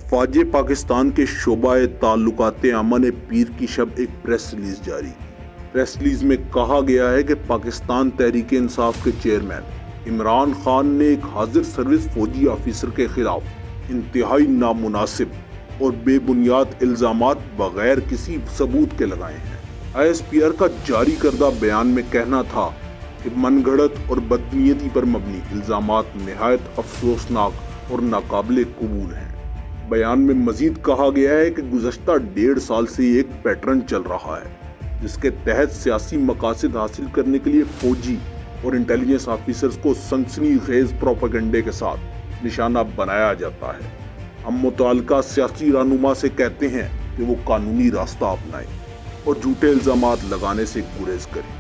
افواج پاکستان کے شعبہ تعلقات امن پیر کی شب ایک پریس ریلیز جاری کی۔ پریس ریلیز میں کہا گیا ہے کہ پاکستان تحریک انصاف کے چیئرمین عمران خان نے ایک حاضر سروس فوجی آفیسر کے خلاف انتہائی نامناسب اور بے بنیاد الزامات بغیر کسی ثبوت کے لگائے ہیں۔ ISPR کا جاری کردہ بیان میں کہنا تھا کہ من گھڑت اور بدنیتی پر مبنی الزامات نہایت افسوسناک اور ناقابل قبول ہیں۔ بیان میں مزید کہا گیا ہے کہ گزشتہ 1.5 سال سے ایک پیٹرن چل رہا ہے جس کے تحت سیاسی مقاصد حاصل کرنے کے لیے فوجی اور انٹیلیجنس آفیسرز کو سنسنی خیز پروپیگنڈے کے ساتھ نشانہ بنایا جاتا ہے۔ ہم متعلقہ سیاسی رہنما سے کہتے ہیں کہ وہ قانونی راستہ اپنائیں اور جھوٹے الزامات لگانے سے گریز کریں۔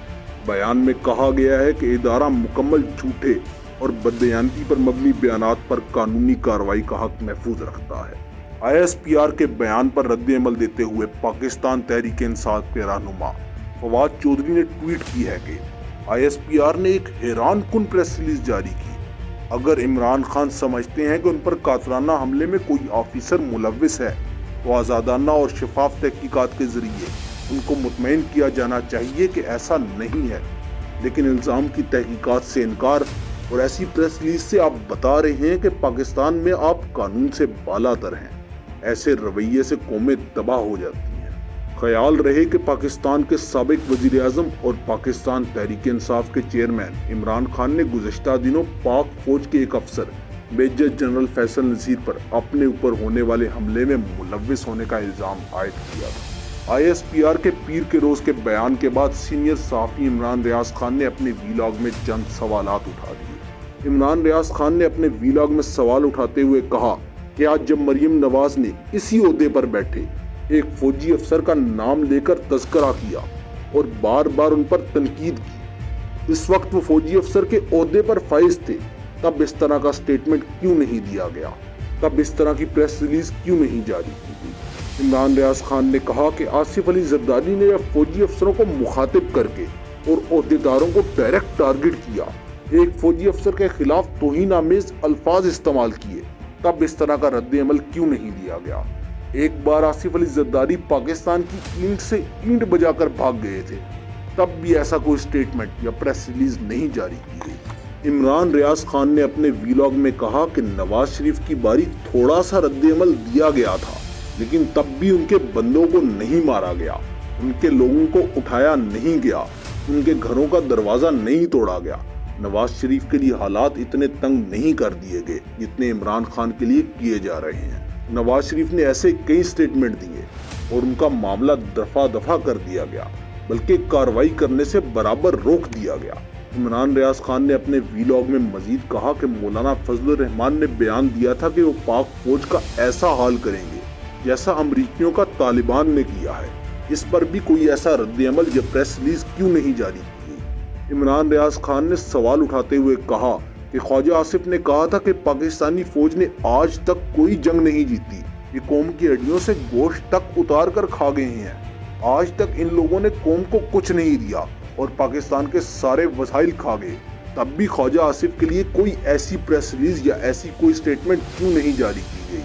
بیان میں کہا گیا ہے کہ ادارہ مکمل جھوٹے اور بدبیانتی پر مبنی بیانات پر قانونی کارروائی کا حق محفوظ رکھتا ہے۔ ISPR کے بیان پر رد عمل دیتے ہوئے پاکستان تحریک انصاف کے رہنما فواد چودھری نے ٹویٹ کی ہے کہ ISPR نے ایک حیران کن پریس ریلیز جاری کی۔ اگر عمران خان سمجھتے ہیں کہ ان پر قاتلانہ حملے میں کوئی آفیسر ملوث ہے تو آزادانہ اور شفاف تحقیقات کے ذریعے ان کو مطمئن کیا جانا چاہیے کہ ایسا نہیں ہے، لیکن الزام کی تحقیقات سے انکار اور ایسی پریس ریلیز سے آپ بتا رہے ہیں کہ پاکستان میں آپ قانون سے بالا تر ہیں۔ ایسے رویے سے قومیں تباہ ہو جاتی ہیں۔ خیال رہے کہ پاکستان کے سابق وزیر اعظم اور پاکستان تحریک انصاف کے چیئرمین عمران خان نے گزشتہ دنوں پاک فوج کے ایک افسر میجر جنرل فیصل نذیر پر اپنے اوپر ہونے والے حملے میں ملوث ہونے کا الزام عائد کیا تھا۔ ISPR کے پیر کے روز کے بیان کے بعد سینئر صحافی عمران ریاض خان نے اپنے ویلاگ میں چند سوالات اٹھا دیے۔ عمران ریاض خان نے اپنے ویلاگ میں سوال اٹھاتے ہوئے کہا کہ آج جب مریم نواز نے اسی عہدے پر بیٹھے ایک فوجی افسر کا نام لے کر تذکرہ کیا اور بار بار ان پر تنقید کی، اس وقت وہ فوجی افسر کے عہدے پر فائز تھے، تب اس طرح کا سٹیٹمنٹ کیوں نہیں دیا گیا؟ تب اس طرح کی پریس ریلیز کیوں نہیں جاری کی گئی؟ عمران ریاض خان نے کہا کہ آصف علی زرداری نے فوجی افسروں کو مخاطب کر کے اور عہدیداروں کو ڈائریکٹ ٹارگٹ کیا، ایک فوجی افسر کے خلاف توہین آمیز الفاظ استعمال کیے، تب اس طرح کا رد عمل کیوں نہیں دیا گیا؟ ایک بار آصف علی زرداری پاکستان کی اینٹ سے اینٹ بجا کر بھاگ گئے تھے، تب بھی ایسا کوئی سٹیٹمنٹ یا پریس ریلیز نہیں جاری کی گئی۔ عمران ریاض خان نے اپنے ویلاگ میں کہا کہ نواز شریف کی باری تھوڑا سا رد عمل دیا گیا تھا، لیکن تب بھی ان کے بندوں کو نہیں مارا گیا، ان کے لوگوں کو اٹھایا نہیں گیا، ان کے گھروں کا دروازہ نہیں توڑا گیا۔ نواز شریف کے لیے حالات اتنے تنگ نہیں کر دیے گئے جتنے عمران خان کے لیے کیے جا رہے ہیں۔ نواز شریف نے ایسے کئی سٹیٹمنٹ دیے اور ان کا معاملہ دفعہ کر دیا گیا، بلکہ کارروائی کرنے سے برابر روک دیا گیا۔ عمران ریاض خان نے اپنے ویلاگ میں مزید کہا کہ مولانا فضل الرحمان نے بیان دیا تھا کہ وہ پاک فوج کا ایسا حال کریں گے جیسا امریکیوں کا طالبان نے کیا ہے۔ اس پر بھی کوئی ایسا رد عمل یا پریس ریلیز کیوں نہیں جاری کی گئی؟ عمران ریاض خان نے سوال اٹھاتے ہوئے کہا کہ خواجہ آصف نے کہا تھا کہ پاکستانی فوج نے آج تک کوئی جنگ نہیں جیتی، یہ قوم کی ہڈیوں سے گوشت تک اتار کر کھا گئے ہیں، آج تک ان لوگوں نے قوم کو کچھ نہیں دیا اور پاکستان کے سارے وسائل کھا گئے۔ تب بھی خواجہ آصف کے لیے کوئی ایسی پریس ریلیز یا ایسی کوئی سٹیٹمنٹ کیوں نہیں جاری کی گئی؟